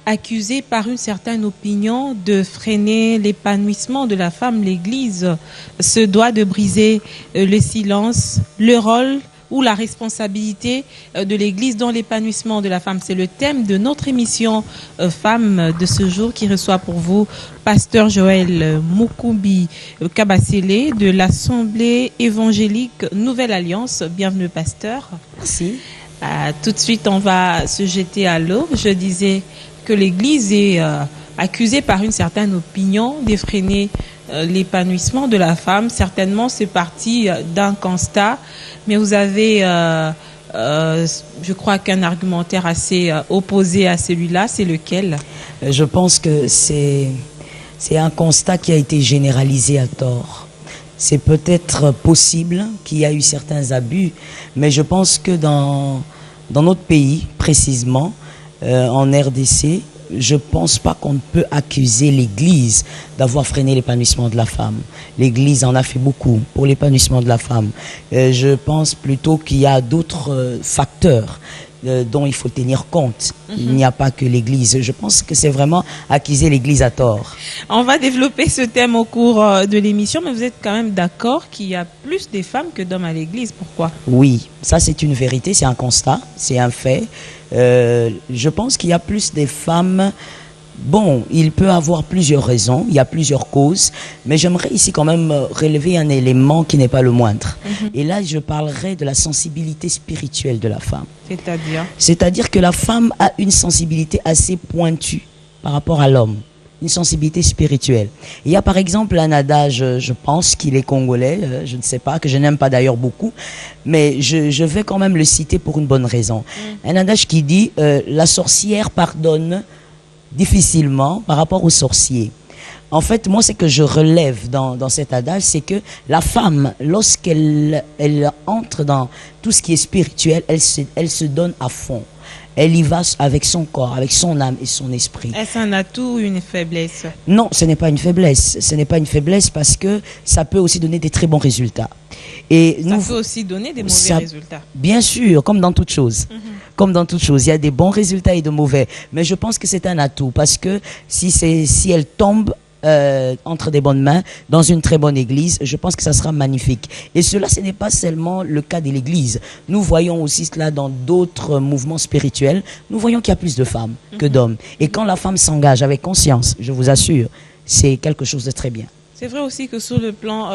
accusée par une certaine opinion de freiner l'épanouissement de la femme. L'Église se doit de briser le silence, le rôle ou la responsabilité de l'Église dans l'épanouissement de la femme. C'est le thème de notre émission Femmes de ce jour qui reçoit pour vous Pasteur Joël Mukumbi Kabasele de l'Assemblée évangélique Nouvelle Alliance. Bienvenue, pasteur. Merci. Tout de suite, on va se jeter à l'eau. Je disais que l'Église est accusée par une certaine opinion d'effréner l'épanouissement de la femme. Certainement, c'est parti d'un constat, mais vous avez, je crois qu'un argumentaire assez opposé à celui-là. C'est lequel? Je pense que c'est un constat qui a été généralisé à tort. C'est peut-être possible qu'il y a eu certains abus, mais je pense que dans notre pays, précisément, en RDC, je pense pas qu'on peut accuser l'Église d'avoir freiné l'épanouissement de la femme. L'Église en a fait beaucoup pour l'épanouissement de la femme. Je pense plutôt qu'il y a d'autres facteurs dont il faut tenir compte. Il n'y a pas que l'Église. Je pense que c'est vraiment accuser l'Église à tort. On va développer ce thème au cours de l'émission, mais vous êtes quand même d'accord qu'il y a plus de femmes que d'hommes à l'Église. Pourquoi? Oui, ça c'est une vérité, c'est un constat, c'est un fait. Je pense qu'il y a plus de femmes. Bon, il peut avoir plusieurs raisons, il y a plusieurs causes, mais j'aimerais ici quand même relever un élément qui n'est pas le moindre. Et là, je parlerai de la sensibilité spirituelle de la femme. C'est-à-dire? C'est-à-dire que la femme a une sensibilité assez pointue par rapport à l'homme, une sensibilité spirituelle. Il y a par exemple un adage, je pense qu'il est congolais, je ne sais pas, que je n'aime pas d'ailleurs beaucoup, mais je vais quand même le citer pour une bonne raison. Un adage qui dit la sorcière pardonne difficilement par rapport au sorcier. En fait, moi, ce que je relève dans cet adage, c'est que la femme, lorsqu'elle entre dans tout ce qui est spirituel, elle se donne à fond. Elle y va avec son corps, avec son âme et son esprit. Est-ce un atout ou une faiblesse? Non, ce n'est pas une faiblesse. Ce n'est pas une faiblesse parce que ça peut aussi donner des très bons résultats. Et ça peut aussi donner des mauvais résultats. Bien sûr, comme dans toute chose. Comme dans toute chose, il y a des bons résultats et de mauvais. Mais je pense que c'est un atout parce que si elle tombe entre des bonnes mains dans une très bonne église, je pense que ça sera magnifique. Et cela, ce n'est pas seulement le cas de l'église. Nous voyons aussi cela dans d'autres mouvements spirituels. Nous voyons qu'il y a plus de femmes que d'hommes. Et quand la femme s'engage avec conscience, je vous assure, c'est quelque chose de très bien. C'est vrai aussi que sur le plan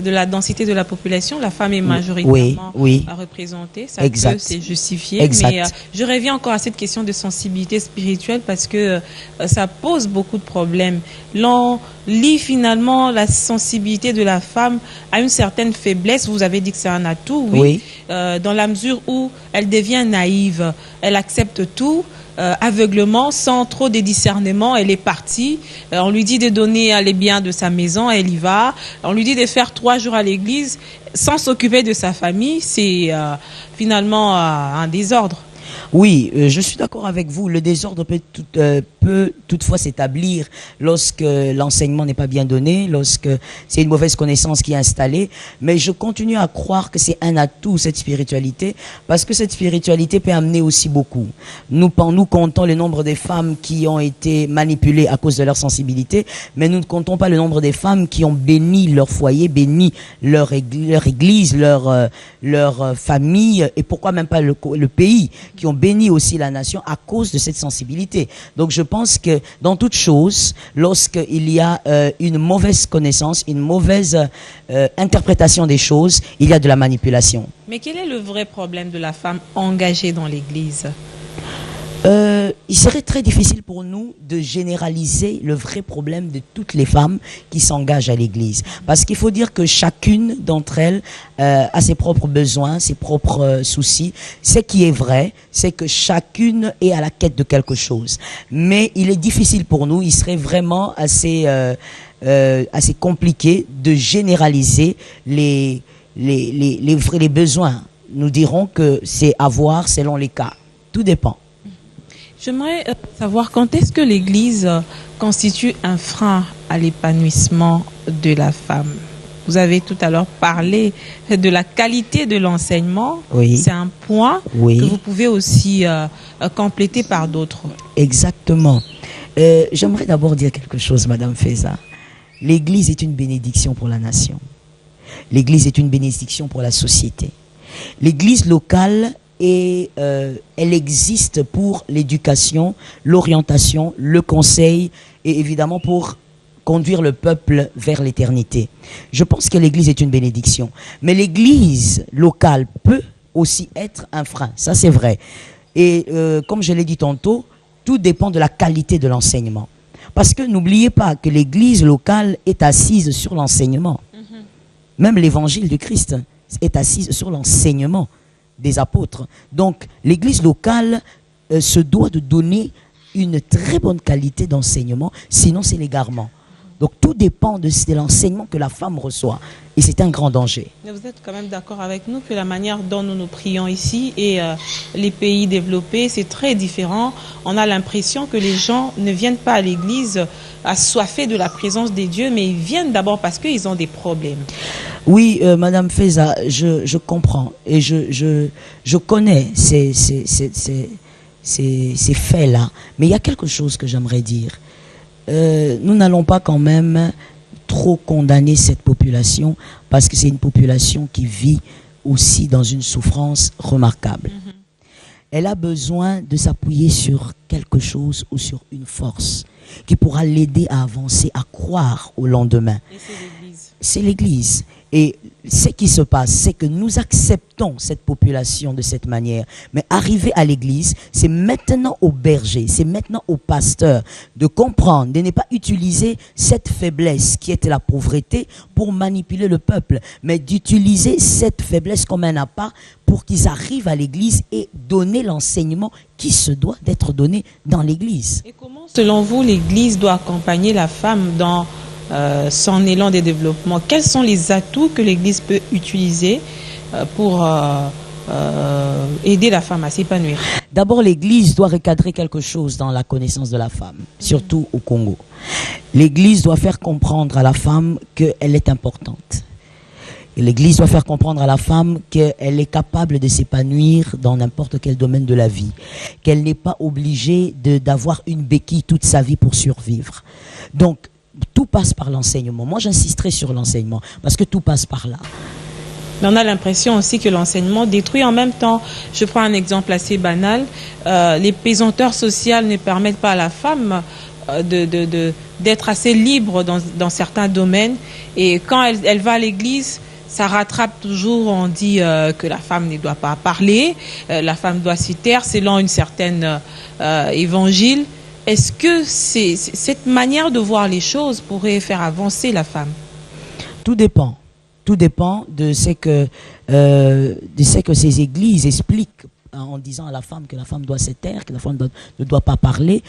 de la densité de la population, la femme est majoritairement représentée. Ça peut se justifier. Exact. Mais je reviens encore à cette question de sensibilité spirituelle parce que ça pose beaucoup de problèmes. L'on lie finalement la sensibilité de la femme à une certaine faiblesse. Vous avez dit que c'est un atout, oui. Dans la mesure où elle devient naïve. Elle accepte tout. Aveuglement, sans trop de discernement, elle est partie. On lui dit de donner les biens de sa maison, elle y va. On lui dit de faire 3 jours à l'église sans s'occuper de sa famille. C'est finalement un désordre. Oui, je suis d'accord avec vous. Le désordre peut toutefois s'établir lorsque l'enseignement n'est pas bien donné, lorsque c'est une mauvaise connaissance qui est installée. Mais je continue à croire que c'est un atout, cette spiritualité, parce que cette spiritualité peut amener aussi beaucoup. Nous comptons le nombre des femmes qui ont été manipulées à cause de leur sensibilité, mais nous ne comptons pas le nombre des femmes qui ont béni leur foyer, béni leur église, leur famille, et pourquoi même pas le pays, qui ont béni aussi la nation à cause de cette sensibilité. Donc je pense que dans toute chose, lorsqu'il y a une mauvaise connaissance, une mauvaise interprétation des choses, il y a de la manipulation. Mais quel est le vrai problème de la femme engagée dans l'Église? Il serait très difficile pour nous de généraliser le vrai problème de toutes les femmes qui s'engagent à l'Église. Parce qu'il faut dire que chacune d'entre elles a ses propres besoins, ses propres soucis. Ce qui est vrai, c'est que chacune est à la quête de quelque chose. Mais il est difficile pour nous, il serait vraiment assez compliqué de généraliser les besoins. Nous dirons que c'est à voir selon les cas. Tout dépend. J'aimerais savoir quand est-ce que l'Église constitue un frein à l'épanouissement de la femme. Vous avez tout à l'heure parlé de la qualité de l'enseignement. Oui. C'est un point Oui. que vous pouvez aussi compléter par d'autres. Exactement. J'aimerais d'abord dire quelque chose, Madame Feza. L'Église est une bénédiction pour la nation. L'Église est une bénédiction pour la société. L'Église locale, elle existe pour l'éducation, l'orientation, le conseil et évidemment pour conduire le peuple vers l'éternité. Je pense que l'Église est une bénédiction. Mais l'Église locale peut aussi être un frein. Ça, c'est vrai. Et comme je l'ai dit tantôt, tout dépend de la qualité de l'enseignement. Parce que n'oubliez pas que l'Église locale est assise sur l'enseignement. Même l'Évangile du Christ est assise sur l'enseignement des apôtres. Donc, l'Église locale se doit de donner une très bonne qualité d'enseignement, sinon c'est l'égarement. Donc tout dépend de l'enseignement que la femme reçoit. Et c'est un grand danger. Mais vous êtes quand même d'accord avec nous que la manière dont nous prions ici et les pays développés, c'est très différent. On a l'impression que les gens ne viennent pas à l'église assoiffés de la présence des dieux, mais ils viennent d'abord parce qu'ils ont des problèmes. Oui, Madame Feza, je comprends. Et je connais ces faits-là. Mais il y a quelque chose que j'aimerais dire. Nous n'allons pas quand même trop condamner cette population parce que c'est une population qui vit aussi dans une souffrance remarquable. Elle a besoin de s'appuyer sur quelque chose ou sur une force qui pourra l'aider à avancer, à croire au lendemain. Et c'est l'Église. C'est l'Église. Et ce qui se passe, c'est que nous acceptons cette population de cette manière. Mais arriver à l'Église, c'est maintenant au berger, c'est maintenant au pasteur de comprendre, de ne pas utiliser cette faiblesse qui est la pauvreté pour manipuler le peuple, mais d'utiliser cette faiblesse comme un appât pour qu'ils arrivent à l'Église et donner l'enseignement qui se doit d'être donné dans l'Église. Et comment, selon vous, l'Église doit accompagner la femme dans son élan de développement? Quels sont les atouts que l'Église peut utiliser pour aider la femme à s'épanouir? D'abord, l'Église doit recadrer quelque chose dans la connaissance de la femme, surtout au Congo. L'Église doit faire comprendre à la femme qu'elle est importante. L'Église doit faire comprendre à la femme qu'elle est capable de s'épanouir dans n'importe quel domaine de la vie, qu'elle n'est pas obligée d'avoir une béquille toute sa vie pour survivre. Donc, tout passe par l'enseignement. Moi, j'insisterai sur l'enseignement parce que tout passe par là. Mais on a l'impression aussi que l'enseignement détruit en même temps. Je prends un exemple assez banal. Les pesanteurs sociales ne permettent pas à la femme d'être assez libre dans certains domaines. Et quand elle va à l'église, ça rattrape toujours. On dit que la femme ne doit pas parler, la femme doit s'y taire selon une certaine évangile. Est-ce que cette manière de voir les choses pourrait faire avancer la femme? Tout dépend. Tout dépend de ce que ces églises expliquent en disant à la femme que la femme doit se taire, que la femme ne doit pas parler.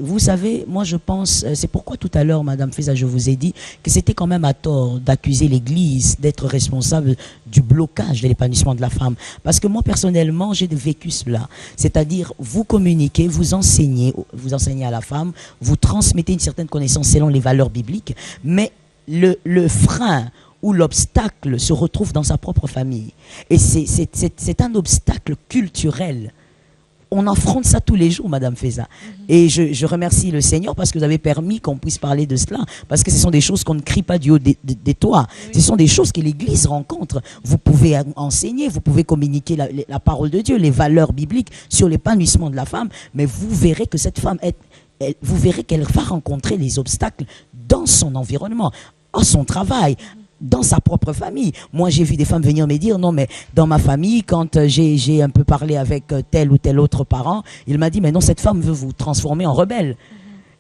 Vous savez, moi je pense, c'est pourquoi tout à l'heure, Madame Feza, je vous ai dit que c'était quand même à tort d'accuser l'Église d'être responsable du blocage de l'épanouissement de la femme. Parce que moi personnellement, j'ai vécu cela. C'est-à-dire, vous communiquez, vous enseignez à la femme, vous transmettez une certaine connaissance selon les valeurs bibliques, mais le frein où l'obstacle se retrouve dans sa propre famille. Et c'est un obstacle culturel. On affronte ça tous les jours, Madame Feza. Et je remercie le Seigneur parce que vous avez permis qu'on puisse parler de cela. Parce que ce sont des choses qu'on ne crie pas du haut des toits. Ce sont des choses que l'Église rencontre. Vous pouvez enseigner, vous pouvez communiquer la parole de Dieu, les valeurs bibliques sur l'épanouissement de la femme. Mais vous verrez que cette femme, vous verrez qu'elle va rencontrer les obstacles dans son environnement, à son travail, dans sa propre famille. Moi, j'ai vu des femmes venir me dire, non, mais dans ma famille, quand j'ai un peu parlé avec tel ou tel autre parent, il m'a dit, mais non, cette femme veut vous transformer en rebelle.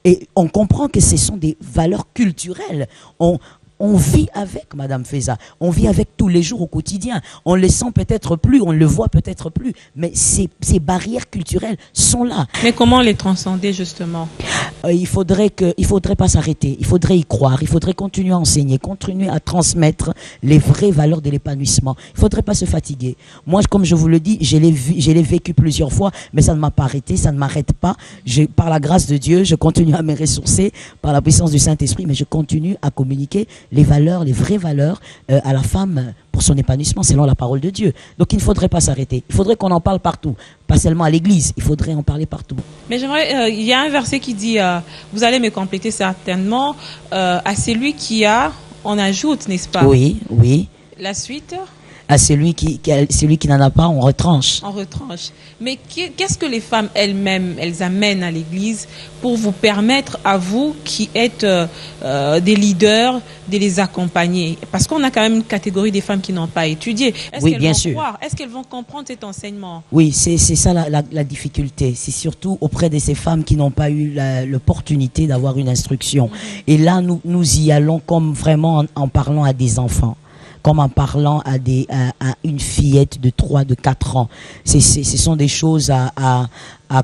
Et on comprend que ce sont des valeurs culturelles. On vit avec, Madame Feza. On vit avec tous les jours au quotidien. On ne le sent peut-être plus, on ne le voit peut-être plus. Mais ces barrières culturelles sont là. Mais comment les transcender, justement? il faudrait pas s'arrêter. Il faudrait y croire. Il faudrait continuer à enseigner, continuer à transmettre les vraies valeurs de l'épanouissement. Il faudrait pas se fatiguer. Moi, comme je vous le dis, je l'ai vécu plusieurs fois, mais ça ne m'a pas arrêté, ça ne m'arrête pas. Par la grâce de Dieu, je continue à me ressourcer par la puissance du Saint-Esprit, mais je continue à communiquer les valeurs, les vraies valeurs à la femme pour son épanouissement selon la parole de Dieu. Donc il ne faudrait pas s'arrêter. Il faudrait qu'on en parle partout, pas seulement à l'église. Il faudrait en parler partout. Mais j'aimerais, il y a un verset qui dit, vous allez me compléter certainement, à celui qui a, on ajoute, n'est-ce pas? Oui, oui. La suite? À celui qui n'en a pas, on retranche. On retranche. Mais qu'est-ce que les femmes elles-mêmes, elles amènent à l'église pour vous permettre, à vous qui êtes des leaders, de les accompagner? Parce qu'on a quand même une catégorie des femmes qui n'ont pas étudié. Oui, bien sûr. Croire? Est-ce qu'elles vont comprendre cet enseignement? Oui, c'est ça la difficulté. C'est surtout auprès de ces femmes qui n'ont pas eu l'opportunité d'avoir une instruction. Et là, nous y allons comme vraiment en parlant à des enfants. Comme en parlant à une fillette de 3, de 4 ans. Ce sont des choses à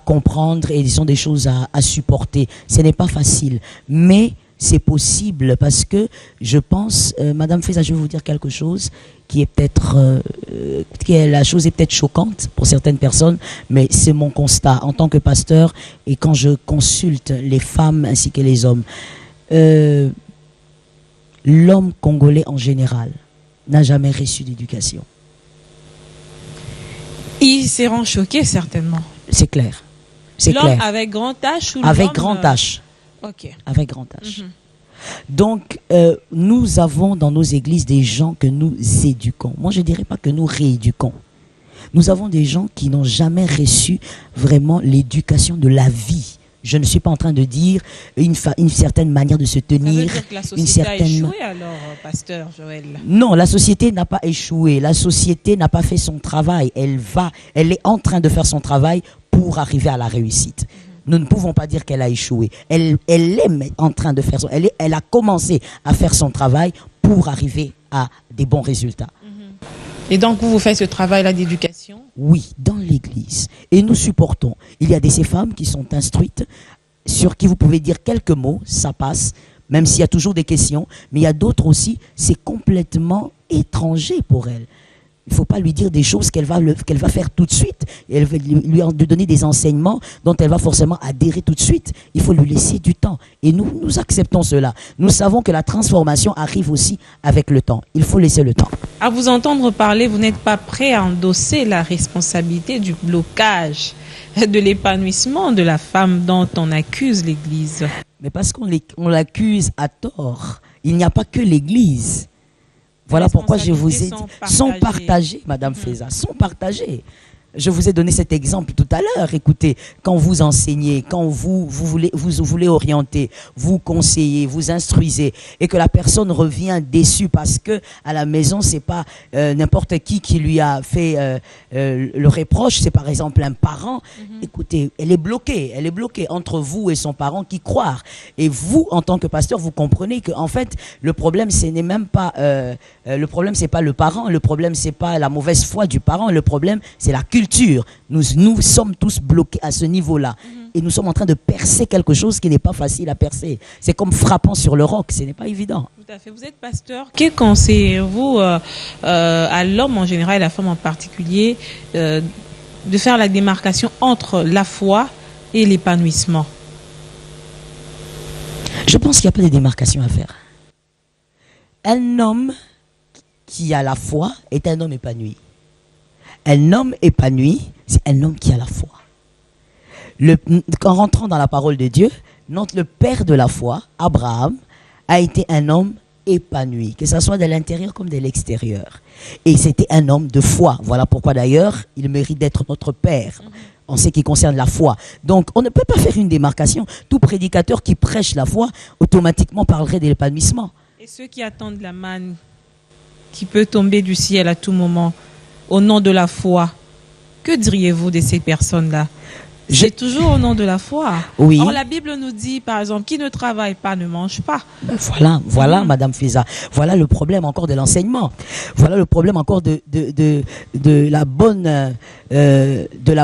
comprendre et ce sont des choses à supporter. Ce n'est pas facile, mais c'est possible parce que je pense, Madame Feza, je vais vous dire quelque chose qui est peut-être, la chose est peut-être choquante pour certaines personnes, mais c'est mon constat en tant que pasteur et quand je consulte les femmes ainsi que les hommes. L'homme congolais en général n'a jamais reçu d'éducation. Ils seront choqués certainement. C'est clair. C'est l'homme clair. Avec grand H ou avec grand H. Ok. Avec grand H. Donc, nous avons dans nos églises des gens que nous éduquons. Moi, je ne dirais pas que nous rééduquons. Nous avons des gens qui n'ont jamais reçu vraiment l'éducation de la vie. Je ne suis pas en train de dire une certaine manière de se tenir. Ça veut dire que la société a échoué alors, pasteur Joël? Non, la société n'a pas échoué. La société n'a pas fait son travail. Elle est en train de faire son travail pour arriver à la réussite. Nous ne pouvons pas dire qu'elle a échoué. Elle est en train de faire elle a commencé à faire son travail pour arriver à des bons résultats. Et donc, vous faites ce travail-là d'éducation? Oui, dans l'église. Et nous supportons. Il y a ces femmes qui sont instruites, sur qui vous pouvez dire quelques mots, ça passe, même s'il y a toujours des questions. Mais il y a d'autres aussi, c'est complètement étranger pour elles. Il ne faut pas lui dire des choses qu'elle va faire tout de suite. Elle va lui donner des enseignements dont elle va forcément adhérer tout de suite. Il faut lui laisser du temps. Et nous acceptons cela. Nous savons que la transformation arrive aussi avec le temps. Il faut laisser le temps. À vous entendre parler, vous n'êtes pas prêt à endosser la responsabilité du blocage de l'épanouissement de la femme dont on accuse l'Église. Mais parce qu'on l'accuse à tort. Il n'y a pas que l'Église. Voilà pourquoi je vous ai dit, sont partagés, Madame Feza, sont partagés. Je vous ai donné cet exemple tout à l'heure. Écoutez, quand vous enseignez, quand vous voulez orienter, vous conseillez, vous instruisez, et que la personne revient déçue parce que à la maison c'est pas n'importe qui lui a fait le reproche, c'est par exemple un parent. Écoutez, elle est bloquée entre vous et son parent qui croit. Et vous, en tant que pasteur, vous comprenez que en fait le problème ce n'est même pas le problème c'est pas le parent, le problème c'est pas la mauvaise foi du parent, le problème c'est la culture. Nous sommes tous bloqués à ce niveau-là. Et nous sommes en train de percer quelque chose qui n'est pas facile à percer. C'est comme frappant sur le roc, ce n'est pas évident. Tout à fait. Vous êtes pasteur. Que conseillez-vous à l'homme en général et à la femme en particulier de faire la démarcation entre la foi et l'épanouissement? Je pense qu'il n'y a pas de démarcation à faire. Un homme qui a la foi est un homme épanoui. Un homme épanoui, c'est un homme qui a la foi. En rentrant dans la parole de Dieu, le père de la foi, Abraham, a été un homme épanoui, que ce soit de l'intérieur comme de l'extérieur. Et c'était un homme de foi. Voilà pourquoi d'ailleurs, il mérite d'être notre père en ce qui concerne la foi. Donc, on ne peut pas faire une démarcation. Tout prédicateur qui prêche la foi, automatiquement parlerait de l'épanouissement. Et ceux qui attendent la manne qui peut tomber du ciel à tout moment, au nom de la foi, que diriez-vous de ces personnes-là? C'est toujours au nom de la foi. Oui. Or, la Bible nous dit, par exemple, qui ne travaille pas ne mange pas. Voilà, Madame Feza. Voilà le problème encore de l'enseignement. Voilà le problème encore de la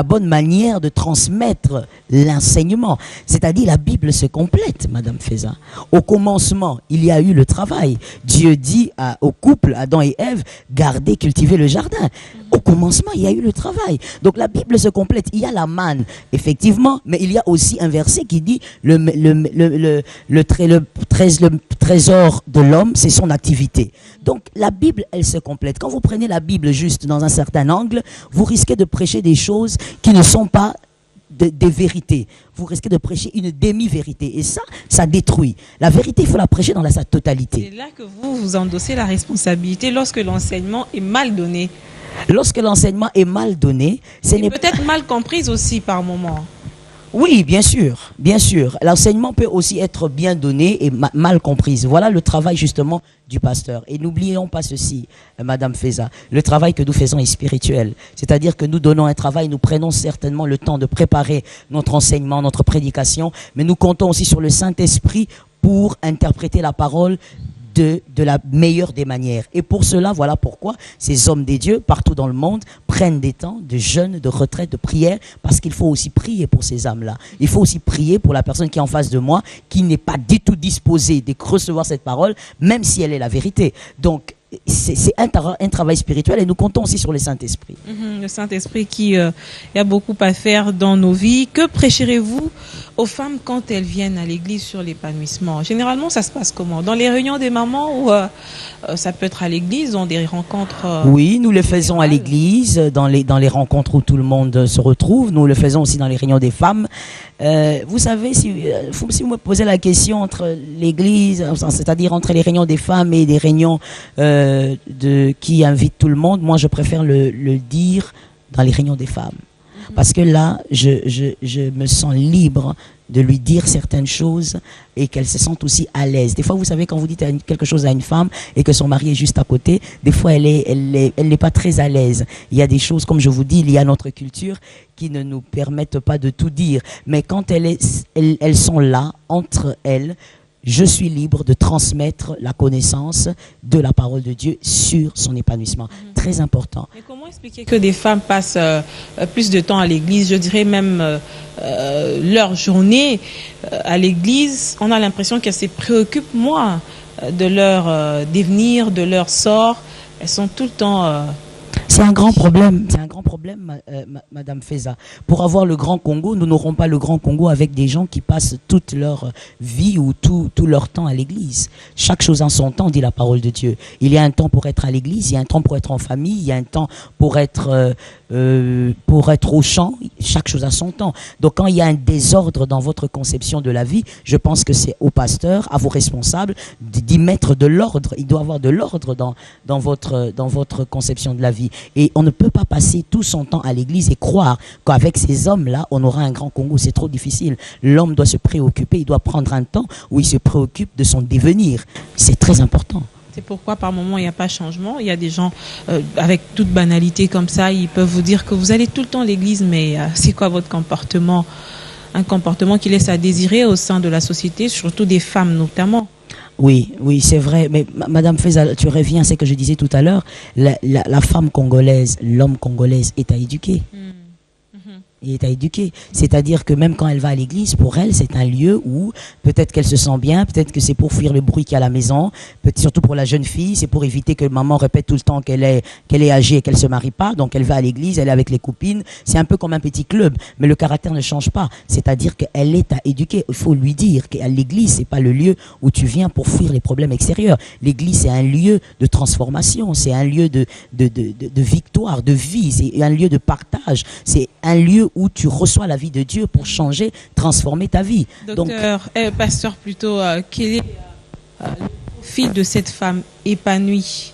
bonne manière de transmettre l'enseignement. C'est-à-dire, la Bible se complète, Madame Feza. Au commencement, il y a eu le travail. Dieu dit au couple, Adam et Ève, gardez, cultivez le jardin. Au commencement, il y a eu le travail. Donc la Bible se complète. Il y a la manne, effectivement, mais il y a aussi un verset qui dit le trésor de l'homme, c'est son activité. Donc la Bible, elle se complète. Quand vous prenez la Bible juste dans un certain angle, vous risquez de prêcher des choses qui ne sont pas des vérités. Vous risquez de prêcher une demi-vérité. Et ça détruit. La vérité, il faut la prêcher dans sa totalité. C'est là que vous endossez la responsabilité lorsque l'enseignement est mal donné. Lorsque l'enseignement est mal donné, ce n'est peut-être mal compris aussi par moment. Oui, bien sûr, bien sûr. L'enseignement peut aussi être bien donné et mal compris. Voilà le travail justement du pasteur. Et n'oublions pas ceci, Madame Feza, le travail que nous faisons est spirituel. C'est-à-dire que nous donnons un travail, nous prenons certainement le temps de préparer notre enseignement, notre prédication, mais nous comptons aussi sur le Saint-Esprit pour interpréter la parole de la meilleure des manières. Et pour cela, voilà pourquoi ces hommes des dieux, partout dans le monde, prennent des temps de jeûne, de retraite, de prière, parce qu'il faut aussi prier pour ces âmes-là. Il faut aussi prier pour la personne qui est en face de moi, qui n'est pas du tout disposée de recevoir cette parole, même si elle est la vérité. Donc, c'est un travail spirituel et nous comptons aussi sur le Saint-Esprit. Le Saint-Esprit qui a beaucoup à faire dans nos vies. Que prêcherez-vous aux femmes quand elles viennent à l'église sur l'épanouissement? Généralement, ça se passe comment? Dans les réunions des mamans ou ça peut être à l'église, dans des rencontres Oui, nous le faisons à l'église, dans les rencontres où tout le monde se retrouve. Nous le faisons aussi dans les réunions des femmes. Vous savez, si vous me posez la question entre l'église, c'est-à-dire entre les réunions des femmes et des réunions qui invitent tout le monde, moi je préfère le dire dans les réunions des femmes. Parce que là, je me sens libre de lui dire certaines choses et qu'elle se sente aussi à l'aise. Des fois, vous savez, quand vous dites quelque chose à une femme et que son mari est juste à côté, des fois, elle n'est pas très à l'aise. Il y a des choses, comme je vous dis, il y a notre culture qui ne nous permettent pas de tout dire. Mais quand elles sont là, entre elles, je suis libre de transmettre la connaissance de la parole de Dieu sur son épanouissement. Très important. Mais comment expliquer que des femmes passent plus de temps à l'église, je dirais même leur journée à l'église? On a l'impression qu'elles se préoccupent moins de leur devenir, de leur sort. Elles sont tout le temps... C'est un grand problème, Madame Feza. Pour avoir le Grand Congo, nous n'aurons pas le Grand Congo avec des gens qui passent toute leur vie ou tout leur temps à l'église. Chaque chose en son temps, dit la parole de Dieu. Il y a un temps pour être à l'église, il y a un temps pour être en famille, il y a un temps pour être au champ. Chaque chose a son temps. Donc quand il y a un désordre dans votre conception de la vie, je pense que c'est au pasteur, à vos responsables, d'y mettre de l'ordre. Il doit y avoir de l'ordre dans votre conception de la vie. Et on ne peut pas passer tout son temps à l'église et croire qu'avec ces hommes-là, on aura un grand Congo. C'est trop difficile. L'homme doit se préoccuper, il doit prendre un temps où il se préoccupe de son devenir. C'est très important. C'est pourquoi par moment il n'y a pas de changement. Il y a des gens avec toute banalité comme ça, ils peuvent vous dire que vous allez tout le temps à l'église, mais c'est quoi votre comportement? Un comportement qui laisse à désirer au sein de la société, surtout des femmes notamment. Oui, c'est vrai. Mais Madame Feza, tu reviens à ce que je disais tout à l'heure. La femme congolaise, l'homme congolais est à éduquer. Il est à éduquer. C'est-à-dire que même quand elle va à l'église, pour elle, c'est un lieu où peut-être qu'elle se sent bien, peut-être que c'est pour fuir le bruit qu'il y a à la maison, surtout pour la jeune fille, c'est pour éviter que maman répète tout le temps qu'elle est âgée et qu'elle se marie pas. Donc elle va à l'église, elle est avec les copines. C'est un peu comme un petit club, mais le caractère ne change pas. C'est-à-dire qu'elle est à éduquer. Il faut lui dire qu'à l'église, c'est pas le lieu où tu viens pour fuir les problèmes extérieurs. L'église, c'est un lieu de transformation, c'est un lieu de victoire, de vie, c'est un lieu de partage, c'est un lieu où tu reçois la vie de Dieu pour changer, transformer ta vie. Docteur, pasteur plutôt, quel est le profil de cette femme épanouie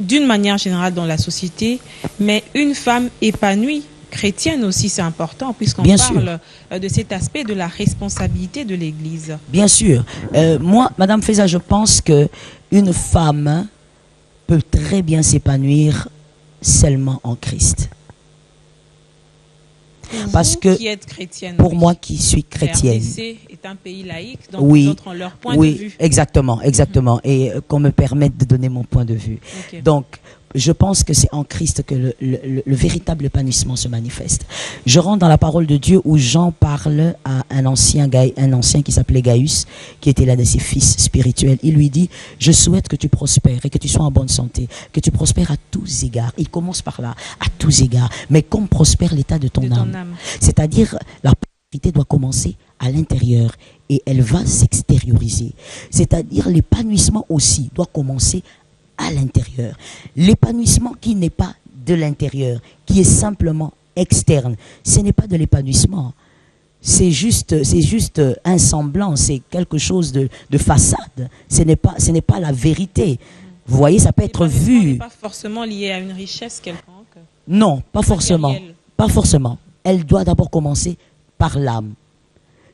d'une manière générale dans la société, mais une femme épanouie chrétienne aussi, c'est important, puisqu'on parle de cet aspect de la responsabilité de l'Église. Bien sûr. Moi, Madame Feza, je pense qu'une femme peut très bien s'épanouir seulement en Christ. Parce que qui êtes chrétienne, pour oui. moi qui suis La chrétienne, RDC est un pays laïque, donc oui, les autres ont leur point de oui, vue. exactement, exactement. Et qu'on me permette de donner mon point de vue. Ok. Donc, je pense que c'est en Christ que le véritable épanouissement se manifeste. Je rentre dans la parole de Dieu où Jean parle à un ancien qui s'appelait Gaius, qui était l'un de ses fils spirituels. Il lui dit, je souhaite que tu prospères et que tu sois en bonne santé, que tu prospères à tous égards. Il commence par là, à tous égards. Mais comme prospère l'état de ton âme. C'est-à-dire, la prospérité doit commencer à l'intérieur et elle va s'extérioriser. C'est-à-dire, l'épanouissement aussi doit commencer à l'intérieur. L'épanouissement qui n'est pas de l'intérieur, qui est simplement externe, ce n'est pas de l'épanouissement. C'est juste un semblant, c'est quelque chose de façade. Ce n'est pas la vérité. Vous voyez, ça peut être vu. N'est pas forcément lié à une richesse quelconque. Non, pas forcément. Pas forcément. Elle doit d'abord commencer par l'âme.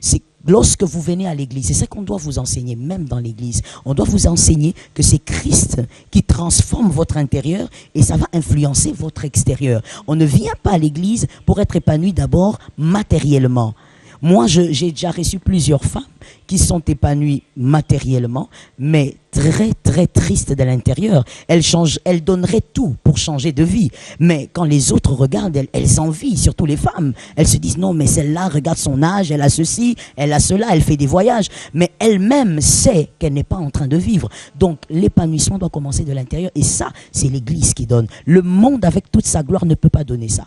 C'est lorsque vous venez à l'église, c'est ça qu'on doit vous enseigner, même dans l'église. On doit vous enseigner que c'est Christ qui transforme votre intérieur et ça va influencer votre extérieur. On ne vient pas à l'église pour être épanoui d'abord matériellement. Moi, j'ai déjà reçu plusieurs femmes qui sont épanouies matériellement, mais très, très tristes de l'intérieur. Elles donneraient tout pour changer de vie. Mais quand les autres regardent, elles envient, surtout les femmes. Elles se disent, non, mais celle-là, regarde son âge, elle a ceci, elle a cela, elle fait des voyages. Mais elle-même sait qu'elle n'est pas en train de vivre. Donc, l'épanouissement doit commencer de l'intérieur. Et ça, c'est l'Église qui donne. Le monde, avec toute sa gloire, ne peut pas donner ça.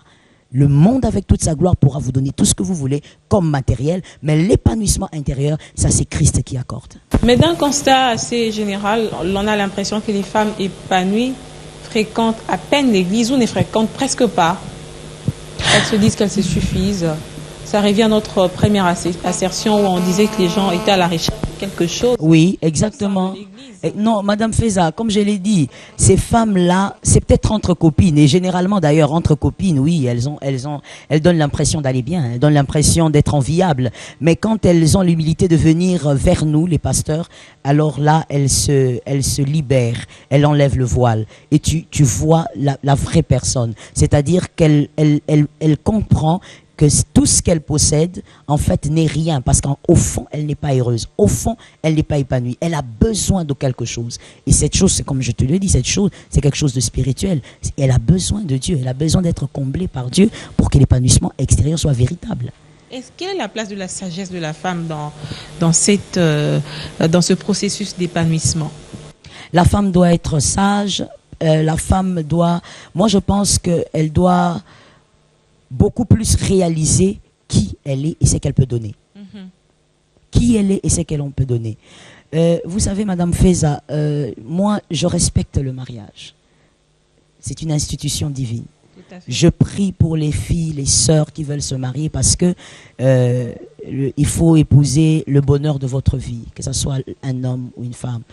Le monde avec toute sa gloire pourra vous donner tout ce que vous voulez comme matériel, mais l'épanouissement intérieur, ça c'est Christ qui accorde. Mais d'un constat assez général, on a l'impression que les femmes épanouies fréquentent à peine l'église ou ne fréquentent presque pas. Elles se disent qu'elles se suffisent. Ça revient à notre première assertion où on disait que les gens étaient à la recherche de quelque chose. Oui, exactement. Non, Madame Feza, comme je l'ai dit, ces femmes-là, c'est peut-être entre copines, et généralement d'ailleurs entre copines, oui, elles donnent l'impression d'aller bien, elles donnent l'impression d'être enviables, mais quand elles ont l'humilité de venir vers nous, les pasteurs, alors là, elles se libèrent, elles enlèvent le voile, et tu vois la vraie personne, c'est-à-dire qu'elle comprend que tout ce qu'elle possède, en fait, n'est rien. Parce qu'au fond, elle n'est pas heureuse. Au fond, elle n'est pas épanouie. Elle a besoin de quelque chose. Et cette chose, c'est comme je te le dis, cette chose, c'est quelque chose de spirituel. Elle a besoin de Dieu. Elle a besoin d'être comblée par Dieu pour que l'épanouissement extérieur soit véritable. Quelle est la place de la sagesse de la femme dans ce processus d'épanouissement? La femme doit être sage. La femme doit... Moi, je pense qu'elle doit beaucoup plus réaliser qui elle est et ce qu'elle peut donner. Qui elle est et ce qu'elle peut donner. Vous savez, Madame Feza, moi, je respecte le mariage. C'est une institution divine. Je prie pour les filles, les sœurs qui veulent se marier parce que il faut épouser le bonheur de votre vie, que ce soit un homme ou une femme.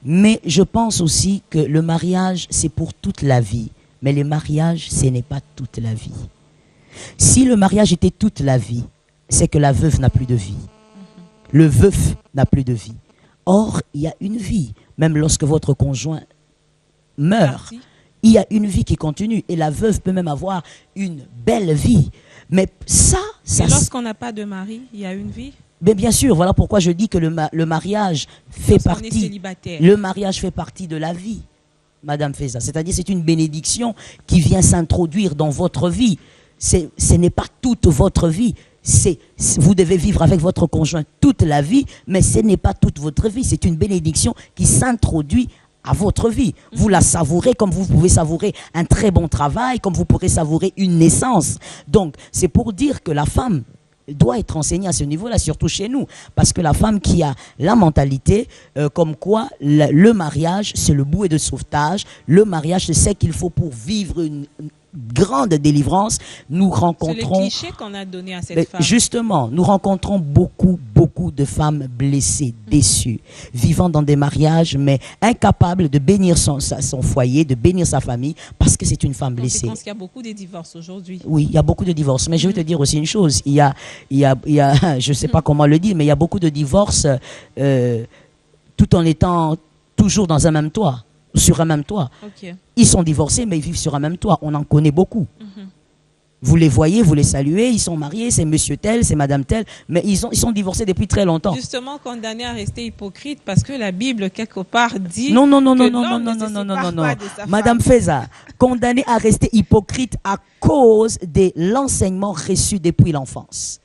Mais je pense aussi que le mariage, c'est pour toute la vie. Mais le mariage, ce n'est pas toute la vie. Si le mariage était toute la vie, c'est que la veuve n'a plus de vie. Le veuf n'a plus de vie. Or, il y a une vie. Même lorsque votre conjoint meurt, il y a une vie qui continue. Et la veuve peut même avoir une belle vie. Mais Mais lorsqu'on n'a pas de mari, il y a une vie? Mais bien sûr, voilà pourquoi je dis que le mariage fait partie. Le mariage fait partie de la vie, Madame Feza. C'est-à-dire, c'est une bénédiction qui vient s'introduire dans votre vie. Ce n'est pas toute votre vie. Vous devez vivre avec votre conjoint toute la vie, mais ce n'est pas toute votre vie. C'est une bénédiction qui s'introduit à votre vie. Vous la savourez comme vous pouvez savourer un très bon travail, comme vous pourrez savourer une naissance. Donc, c'est pour dire que la femme doit être enseignée à ce niveau-là, surtout chez nous. Parce que la femme qui a la mentalité, comme quoi le mariage, c'est le bouée de sauvetage. Le mariage, c'est ce qu'il faut pour vivre une grande délivrance. Nous rencontrons... C'est le cliché qu'on a donné à cette femme. Justement, nous rencontrons beaucoup de femmes blessées, déçues, vivant dans des mariages, mais incapables de bénir son foyer, de bénir sa famille, parce que c'est une femme blessée. Je pense qu'il y a beaucoup de divorces aujourd'hui. Oui, il y a beaucoup de divorces. Mais je vais te dire aussi une chose. Il y a je ne sais pas comment le dire, mais il y a beaucoup de divorces tout en étant toujours dans un même toit. Sur un même toit. Okay. Ils sont divorcés, mais ils vivent sur un même toit. On en connaît beaucoup. Vous les voyez, vous les saluez, ils sont mariés, c'est monsieur tel, c'est madame tel, mais ils sont divorcés depuis très longtemps. Justement, condamnés à rester hypocrites parce que la Bible, quelque part, dit non, que l'homme ne se sépare pas de sa Madame femme. Feza, condamnés à rester hypocrites à cause de l'enseignement reçu depuis l'enfance.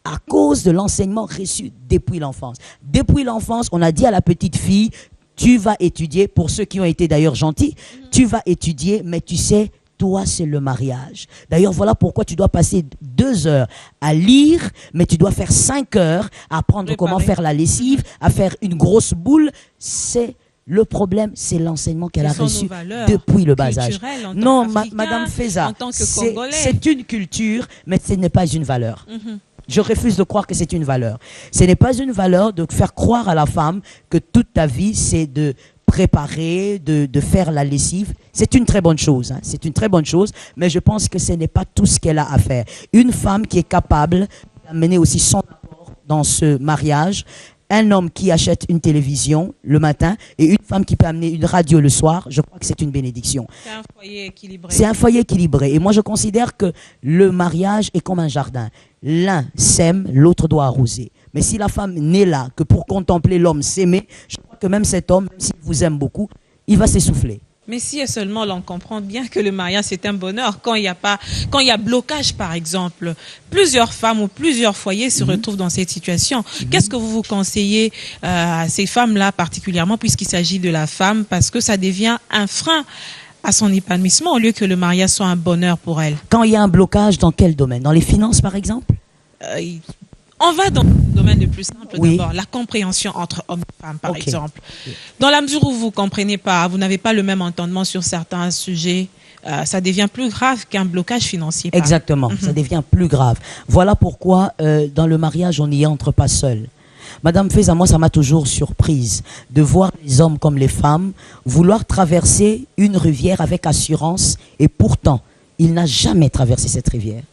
À cause de l'enseignement reçu depuis l'enfance. Depuis l'enfance, on a dit à la petite fille, tu vas étudier, pour ceux qui ont été d'ailleurs gentils, tu vas étudier, mais tu sais, toi, c'est le mariage. D'ailleurs, voilà pourquoi tu dois passer 2 heures à lire, mais tu dois faire 5 heures à apprendre comment faire la lessive, à faire une grosse boule. C'est le problème, c'est l'enseignement qu'elle a reçu depuis le bas âge. Non, Madame Feza, c'est une culture, mais ce n'est pas une valeur. Je refuse de croire que c'est une valeur. Ce n'est pas une valeur de faire croire à la femme que toute ta vie, c'est de préparer, de faire la lessive. C'est une très bonne chose, hein. C'est une très bonne chose, mais je pense que ce n'est pas tout ce qu'elle a à faire. Une femme qui est capable d'amener aussi son apport dans ce mariage, un homme qui achète une télévision le matin et une femme qui peut amener une radio le soir, je crois que c'est une bénédiction. C'est un foyer équilibré. C'est un foyer équilibré. Et moi, je considère que le mariage est comme un jardin. L'un sème, l'autre doit arroser. Mais si la femme n'est là que pour contempler l'homme s'aimer, je crois que même cet homme, même s'il vous aime beaucoup, il va s'essouffler. Mais si seulement l'on comprend bien que le mariage c'est un bonheur, quand il y a blocage par exemple, plusieurs femmes ou plusieurs foyers se retrouvent dans cette situation. Qu'est-ce que vous conseillez à ces femmes-là particulièrement, puisqu'il s'agit de la femme, parce que ça devient un frein à son épanouissement au lieu que le mariage soit un bonheur pour elle? Quand il y a un blocage, dans quel domaine? Dans les finances par exemple? On va dans le domaine le plus simple d'abord, la compréhension entre hommes et femmes, par exemple. Dans la mesure où vous ne comprenez pas, vous n'avez pas le même entendement sur certains sujets, ça devient plus grave qu'un blocage financier. Exactement, ça devient plus grave. Voilà pourquoi dans le mariage, on n'y entre pas seul. Madame Feza, moi, ça m'a toujours surprise de voir les hommes comme les femmes vouloir traverser une rivière avec assurance et pourtant, il n'a jamais traversé cette rivière.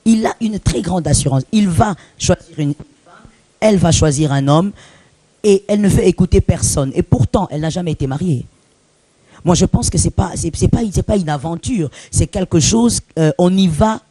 Il a une très grande assurance. Il va choisir une femme, elle va choisir un homme et elle ne fait écouter personne. Et pourtant, elle n'a jamais été mariée. Moi, je pense que c'est pas une aventure. C'est quelque chose, on y va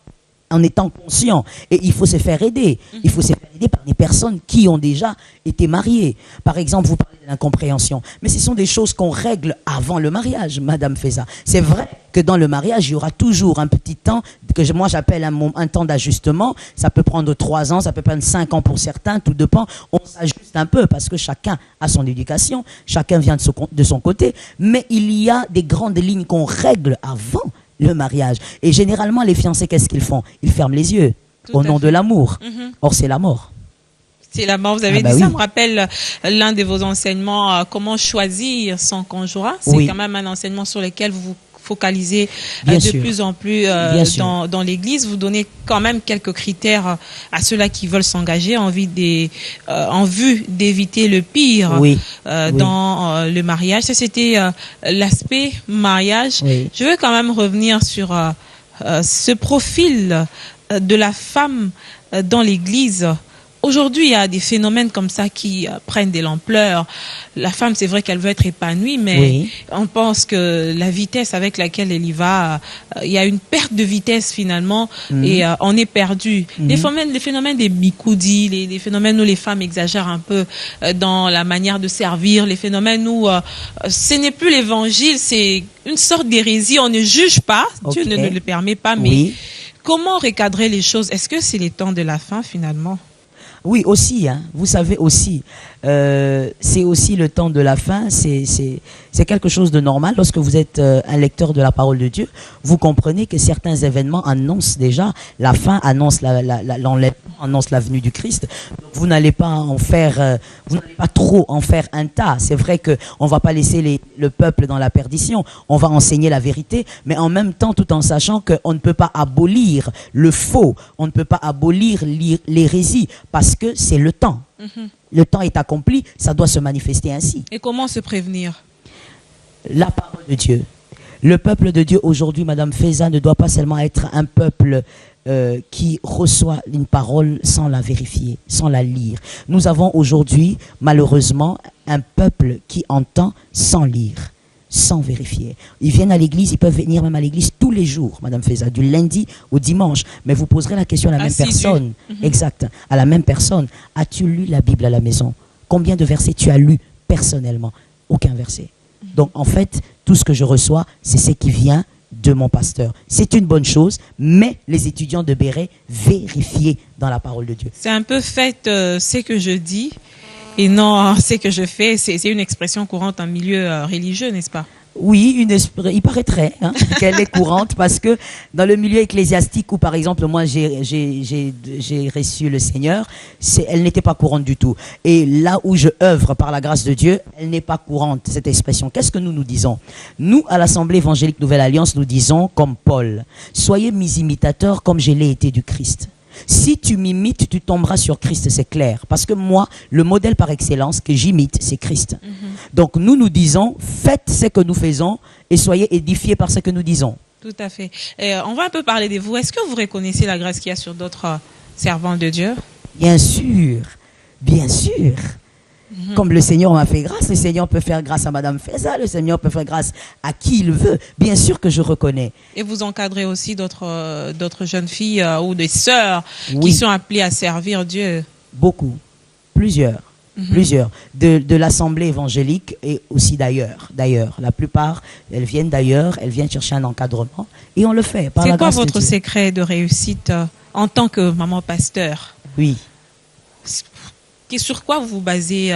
en étant conscient. Et il faut se faire aider. Il faut se faire aider par des personnes qui ont déjà été mariées. Par exemple, vous parlez de l'incompréhension. Mais ce sont des choses qu'on règle avant le mariage, Madame Feza. C'est vrai que dans le mariage, il y aura toujours un petit temps que moi j'appelle un temps d'ajustement. Ça peut prendre 3 ans, ça peut prendre 5 ans pour certains, tout dépend. On s'ajuste un peu parce que chacun a son éducation, chacun vient de son côté. Mais il y a des grandes lignes qu'on règle avant le mariage. Et généralement, les fiancés, qu'est-ce qu'ils font? Ils ferment les yeux au nom de l'amour. Or, c'est la mort. C'est la mort, vous avez dit ça, me rappelle l'un de vos enseignements, comment choisir son conjoint. C'est quand même un enseignement sur lequel vous vous focalisez de plus en plus dans l'église. Vous donnez quand même quelques critères à ceux-là qui veulent s'engager en vue d'éviter le pire dans le mariage. Ça, c'était l'aspect mariage. Je veux quand même revenir sur ce profil de la femme dans l'église. Aujourd'hui, il y a des phénomènes comme ça qui prennent de l'ampleur. La femme, c'est vrai qu'elle veut être épanouie, mais on pense que la vitesse avec laquelle elle y va, il y a une perte de vitesse finalement et on est perdu. Les phénomènes des bicoudis, les phénomènes où les femmes exagèrent un peu dans la manière de servir, les phénomènes où ce n'est plus l'évangile, c'est une sorte d'hérésie. On ne juge pas, Dieu ne le permet pas, mais comment recadrer les choses? Est-ce que c'est les temps de la fin finalement? Oui, aussi, hein. Vous savez aussi, c'est aussi le temps de la fin, c'est quelque chose de normal. Lorsque vous êtes un lecteur de la parole de Dieu, vous comprenez que certains événements annoncent déjà la fin, annoncent l'enlèvement, annoncent la venue du Christ. Donc, vous n'allez pas en faire, vous n'allez pas trop en faire un tas. C'est vrai que on va pas laisser le peuple dans la perdition, on va enseigner la vérité, mais en même temps, tout en sachant qu'on ne peut pas abolir le faux, on ne peut pas abolir l'hérésie, parce que c'est le temps. Le temps est accompli, ça doit se manifester ainsi. Et comment se prévenir? La parole de Dieu. Le peuple de Dieu aujourd'hui, Madame Feza, ne doit pas seulement être un peuple qui reçoit une parole sans la vérifier, sans la lire. Nous avons aujourd'hui, malheureusement, un peuple qui entend sans lire. sans vérifier. Ils viennent à l'église, ils peuvent venir même à l'église tous les jours, Madame Feza, du lundi au dimanche. Mais vous poserez la question à la même personne. Exact. À la même personne. As-tu lu la Bible à la maison? Combien de versets tu as lu personnellement? Aucun verset. Donc, en fait, tout ce que je reçois, c'est ce qui vient de mon pasteur. C'est une bonne chose, mais les étudiants de Béret, vérifiez dans la parole de Dieu. C'est un peu fait ce que je dis et non ce que je fais. C'est une expression courante en milieu religieux, n'est-ce pas? Oui, il paraîtrait qu'elle est courante parce que dans le milieu ecclésiastique où par exemple moi j'ai reçu le Seigneur, elle n'était pas courante du tout. Et là où je œuvre par la grâce de Dieu, elle n'est pas courante cette expression. Qu'est-ce que nous disons? Nous à l'Assemblée évangélique Nouvelle Alliance, nous disons comme Paul, soyez mes imitateurs comme je l'ai été du Christ. Si tu m'imites, tu tomberas sur Christ, c'est clair. Parce que moi, le modèle par excellence que j'imite, c'est Christ. Donc nous disons, faites ce que nous faisons et soyez édifiés par ce que nous disons. Tout à fait. On va un peu parler de vous. Est-ce que vous reconnaissez la grâce qu'il y a sur d'autres servants de Dieu? Bien sûr, bien sûr. Comme le Seigneur m'a fait grâce, le Seigneur peut faire grâce à Madame Feza, le Seigneur peut faire grâce à qui il veut. Bien sûr que je reconnais. Et vous encadrez aussi d'autres jeunes filles ou des sœurs qui sont appelées à servir Dieu? Beaucoup, plusieurs. Plusieurs, de l'Assemblée évangélique et aussi d'ailleurs. La plupart, elles viennent d'ailleurs, elles viennent chercher un encadrement et on le fait par la grâce de Dieu. C'est quoi votre secret de réussite en tant que maman pasteur? Oui. Sur quoi vous basez,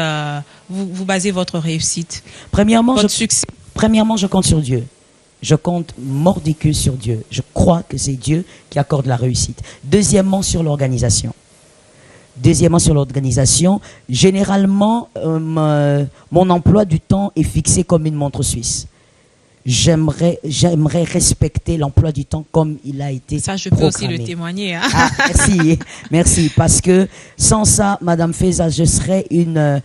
vous basez votre réussite? Premièrement, votre succès? Premièrement, je compte sur Dieu. Je compte mordicus sur Dieu. Je crois que c'est Dieu qui accorde la réussite. Deuxièmement, sur l'organisation. Généralement, mon emploi du temps est fixé comme une montre suisse. J'aimerais respecter l'emploi du temps comme il a été Ça, je programmé. peux aussi le témoigner. Hein? Ah, merci. Parce que sans ça, Madame Feza, je serais une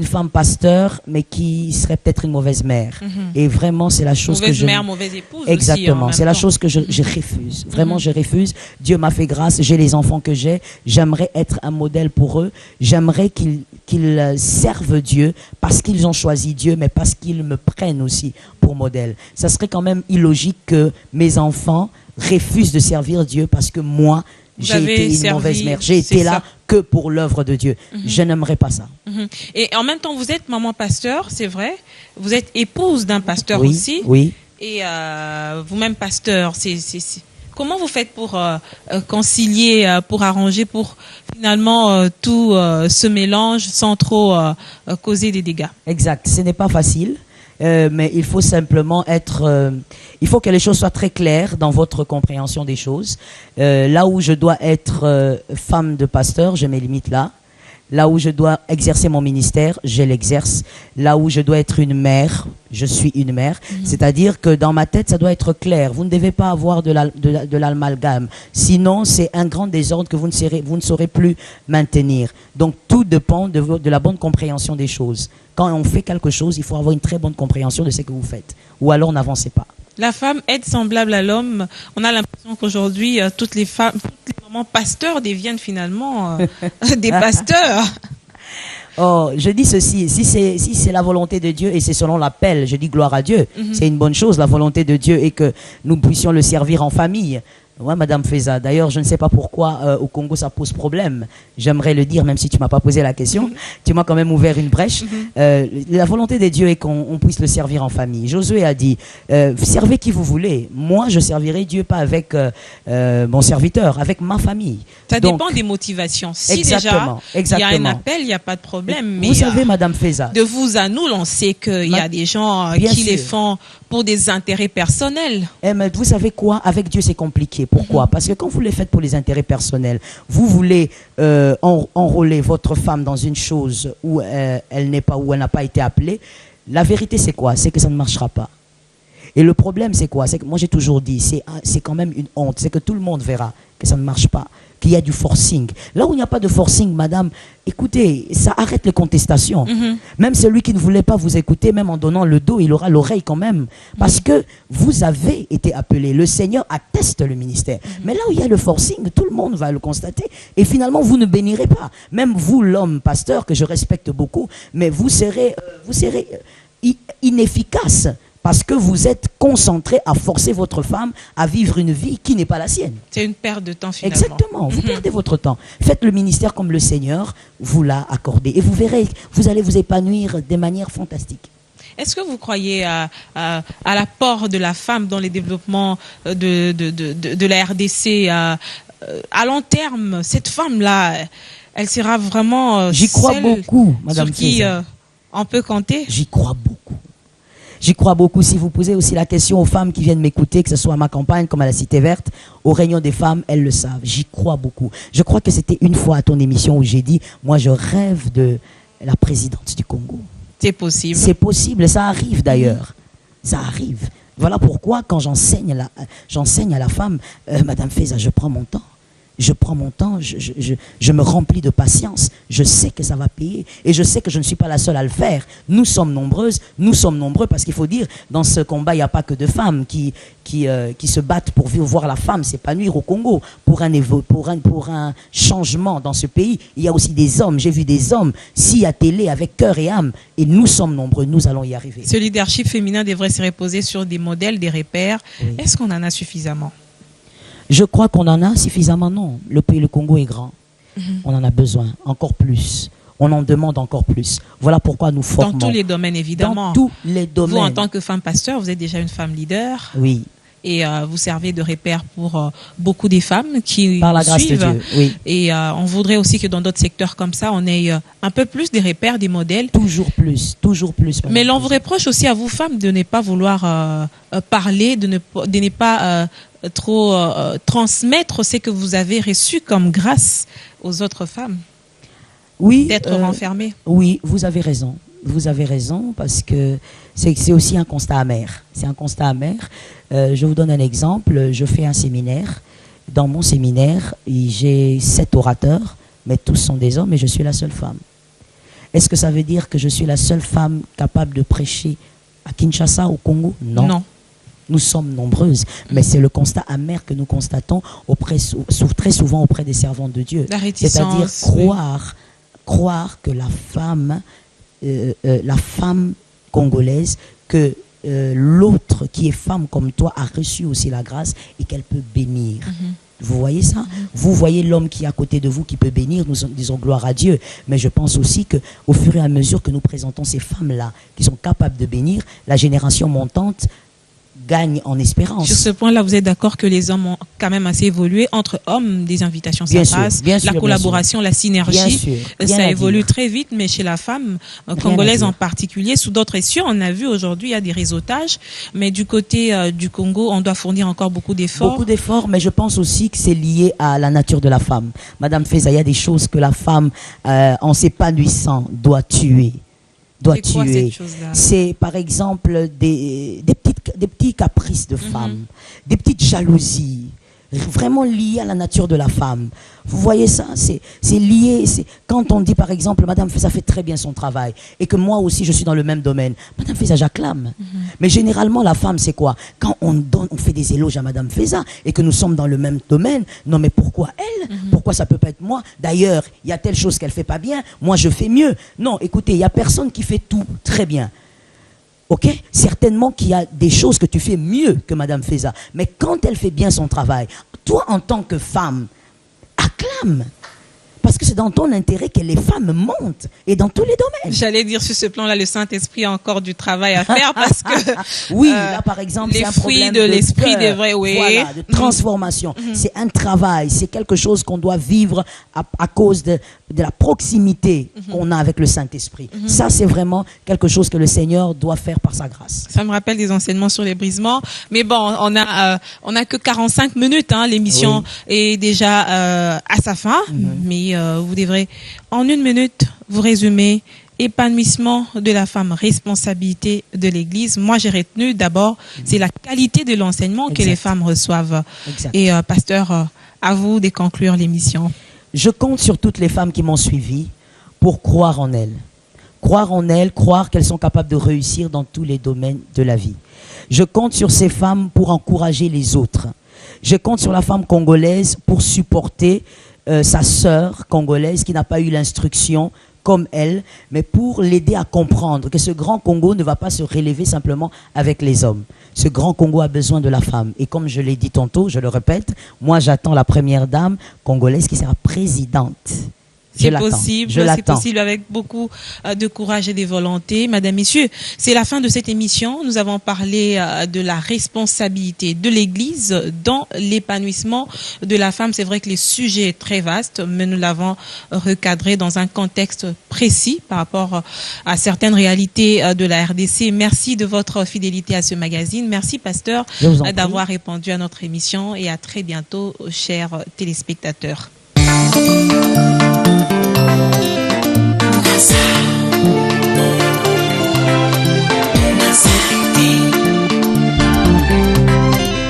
femme pasteur, mais qui serait peut-être une mauvaise mère. Et vraiment, c'est la chose que je... Mauvaise mère, mauvaise épouse. Exactement, aussi, c'est la chose que je refuse. Vraiment, je refuse. Dieu m'a fait grâce, j'ai les enfants que j'ai. J'aimerais être un modèle pour eux. J'aimerais qu'ils servent Dieu parce qu'ils ont choisi Dieu, mais parce qu'ils me prennent aussi pour modèle. Ça serait quand même illogique que mes enfants refusent de servir Dieu parce que moi, j'ai été une mauvaise mère. J'ai été là que pour l'œuvre de Dieu. Je n'aimerais pas ça. Et en même temps, vous êtes maman pasteur, c'est vrai. Vous êtes épouse d'un pasteur aussi. Oui. Et vous-même pasteur. Comment vous faites pour concilier, pour arranger, pour finalement tout ce mélange sans trop causer des dégâts? Exact. Ce n'est pas facile. Mais il faut simplement il faut que les choses soient très claires dans votre compréhension des choses. Là où je dois être femme de pasteur, je me limite là. Là où je dois exercer mon ministère, je l'exerce. Là où je dois être une mère, je suis une mère. C'est-à-dire que dans ma tête, ça doit être clair. Vous ne devez pas avoir de l'amalgame. Sinon, c'est un grand désordre que vous ne saurez plus maintenir. Donc, tout dépend de la bonne compréhension des choses. Quand on fait quelque chose, il faut avoir une très bonne compréhension de ce que vous faites. Ou alors, n'avancez pas. La femme est semblable à l'homme. On a l'impression qu'aujourd'hui, toutes les mamans pasteurs deviennent finalement des pasteurs. Oh, je dis ceci, si c'est la volonté de Dieu et c'est selon l'appel, je dis gloire à Dieu. C'est une bonne chose, la volonté de Dieu, et que nous puissions le servir en famille. Ouais, Madame Feza. D'ailleurs, je ne sais pas pourquoi au Congo ça pose problème. J'aimerais le dire, même si tu m'as pas posé la question. Tu m'as quand même ouvert une brèche. La volonté de Dieu est qu'on puisse le servir en famille. Josué a dit, servez qui vous voulez. Moi, je servirai Dieu pas avec mon serviteur, avec ma famille. Ça dépend des motivations. Si déjà il y a un appel, il n'y a pas de problème. Vous savez, Madame Feza. De vous à nous, on sait qu'il y a des gens qui les font pour des intérêts personnels. Mais vous savez quoi? Avec Dieu, c'est compliqué. Pourquoi? Parce que quand vous les faites pour les intérêts personnels, vous voulez enrôler votre femme dans une chose où elle n'a pas été appelée. La vérité, c'est quoi? C'est que ça ne marchera pas. Et le problème, c'est quoi? C'est que moi, j'ai toujours dit, c'est quand même une honte. C'est que tout le monde verra que ça ne marche pas, qu'il y a du forcing. Là où il n'y a pas de forcing, madame, écoutez, ça arrête les contestations. Même celui qui ne voulait pas vous écouter, même en donnant le dos, il aura l'oreille quand même. Parce que vous avez été appelé. Le Seigneur atteste le ministère. Mais là où il y a le forcing, tout le monde va le constater. Et finalement, vous ne bénirez pas. Même vous, l'homme pasteur, que je respecte beaucoup, mais vous serez inefficace. Parce que vous êtes concentré à forcer votre femme à vivre une vie qui n'est pas la sienne. C'est une perte de temps finalement. Exactement, vous perdez votre temps. Faites le ministère comme le Seigneur vous l'a accordé. Et vous verrez, vous allez vous épanouir de manière fantastique. Est-ce que vous croyez à l'apport de la femme dans les développements de la RDC à long terme? Cette femme-là, elle sera vraiment J'y crois beaucoup, Madame sur qui on peut compter? J'y crois beaucoup. J'y crois beaucoup. Si vous posez aussi la question aux femmes qui viennent m'écouter, que ce soit à ma campagne comme à la Cité Verte, aux réunions des femmes, elles le savent. J'y crois beaucoup. Je crois que c'était une fois à ton émission où j'ai dit, moi je rêve de la présidente du Congo. C'est possible. C'est possible, ça arrive d'ailleurs. Ça arrive. Voilà pourquoi quand j'enseigne à la femme, Madame Feza, je prends mon temps. Je prends mon temps, je me remplis de patience. Je sais que ça va payer. Et je sais que je ne suis pas la seule à le faire. Nous sommes nombreuses, nous sommes nombreux, parce qu'il faut dire, dans ce combat, il n'y a pas que de femmes qui se battent pour voir la femme s'épanouir au Congo, pour un changement dans ce pays. Il y a aussi des hommes, j'ai vu des hommes, si à télé, avec cœur et âme. Et nous sommes nombreux, nous allons y arriver. Ce leadership féminin devrait se reposer sur des modèles, des repères. Oui. Est-ce qu'on en a suffisamment? Je crois qu'on en a suffisamment, non. Le pays, le Congo est grand. On en a besoin, encore plus. On en demande encore plus. Voilà pourquoi nous formons. Dans tous les domaines, évidemment. Dans tous les domaines. Vous, en tant que femme pasteur, vous êtes déjà une femme leader. Oui. Et vous servez de repère pour beaucoup des femmes qui par la grâce suivent. De Dieu, oui. Et on voudrait aussi que dans d'autres secteurs comme ça, on ait un peu plus des repères, des modèles. Toujours plus, toujours plus. Mais l'on vous reproche aussi à vous, femmes, de ne pas vouloir parler, de ne pas trop transmettre ce que vous avez reçu comme grâce aux autres femmes. Oui. D'être renfermées. Oui, vous avez raison. Vous avez raison, parce que c'est aussi un constat amer. C'est un constat amer. Je vous donne un exemple. Je fais un séminaire. Dans mon séminaire, j'ai 7 orateurs, mais tous sont des hommes et je suis la seule femme. Est-ce que ça veut dire que je suis la seule femme capable de prêcher à Kinshasa, au Congo? Non. Non. Nous sommes nombreuses, mais c'est le constat amer que nous constatons très souvent auprès des servantes de Dieu. C'est-à-dire croire que la femme congolaise, que l'autre qui est femme comme toi a reçu aussi la grâce et qu'elle peut bénir. Vous voyez ça? Vous voyez l'homme qui est à côté de vous qui peut bénir, nous disons gloire à Dieu. Mais je pense aussi qu'au fur et à mesure que nous présentons ces femmes-là qui sont capables de bénir, la génération montante gagne en espérance. Sur ce point-là, vous êtes d'accord que les hommes ont quand même assez évolué entre hommes, des invitations ça passe, la collaboration, la synergie, ça évolue très vite, mais chez la femme congolaise en particulier, sous d'autres cieux, on a vu aujourd'hui, il y a des réseautages, mais du côté du Congo, on doit fournir encore beaucoup d'efforts. Beaucoup d'efforts, mais je pense aussi que c'est lié à la nature de la femme. Madame Feza, il y a des choses que la femme, en s'épanouissant, doit tuer. C'est par exemple des petits caprices de femmes, des petites jalousies, vraiment liées à la nature de la femme. Vous voyez ça, c'est lié. Quand on dit par exemple, Madame Feza fait très bien son travail et que moi aussi je suis dans le même domaine, Madame Feza, j'acclame. Mais généralement la femme c'est quoi? Quand on fait des éloges à Madame Feza et que nous sommes dans le même domaine, non mais pourquoi elle? Pourquoi ça peut pas être moi? D'ailleurs, il y a telle chose qu'elle fait pas bien, moi je fais mieux. Non, écoutez, il y a personne qui fait tout très bien. Ok? Certainement qu'il y a des choses que tu fais mieux que Madame Feza. Mais quand elle fait bien son travail, toi en tant que femme, acclame. Parce que c'est dans ton intérêt que les femmes montent et dans tous les domaines. J'allais dire sur ce plan-là, le Saint-Esprit a encore du travail à faire parce que oui, là par exemple, c'est un problème de l'esprit devrait, oui, voilà, de transformation. C'est un travail, c'est quelque chose qu'on doit vivre à cause de la proximité qu'on a avec le Saint-Esprit. Ça, c'est vraiment quelque chose que le Seigneur doit faire par sa grâce. Ça me rappelle des enseignements sur les brisements, mais bon, on a que 45 minutes, hein, l'émission est déjà à sa fin, mais vous devrez en 1 minute vous résumer épanouissement de la femme, responsabilité de l'Église. Moi, j'ai retenu d'abord, c'est la qualité de l'enseignement que les femmes reçoivent. Et pasteur, à vous de conclure l'émission. Je compte sur toutes les femmes qui m'ont suivi pour croire en elles. Croire en elles, croire qu'elles sont capables de réussir dans tous les domaines de la vie. Je compte sur ces femmes pour encourager les autres. Je compte sur la femme congolaise pour supporter sa sœur congolaise qui n'a pas eu l'instruction comme elle, mais pour l'aider à comprendre que ce grand Congo ne va pas se relever simplement avec les hommes. Ce grand Congo a besoin de la femme. Et comme je l'ai dit tantôt, je le répète, moi j'attends la première dame congolaise qui sera présidente. C'est possible avec beaucoup de courage et de volonté. Madame, Messieurs, c'est la fin de cette émission. Nous avons parlé de la responsabilité de l'Église dans l'épanouissement de la femme. C'est vrai que le sujet est très vaste, mais nous l'avons recadré dans un contexte précis par rapport à certaines réalités de la RDC. Merci de votre fidélité à ce magazine. Merci, pasteur, d'avoir répondu à notre émission et à très bientôt, chers téléspectateurs. NASA.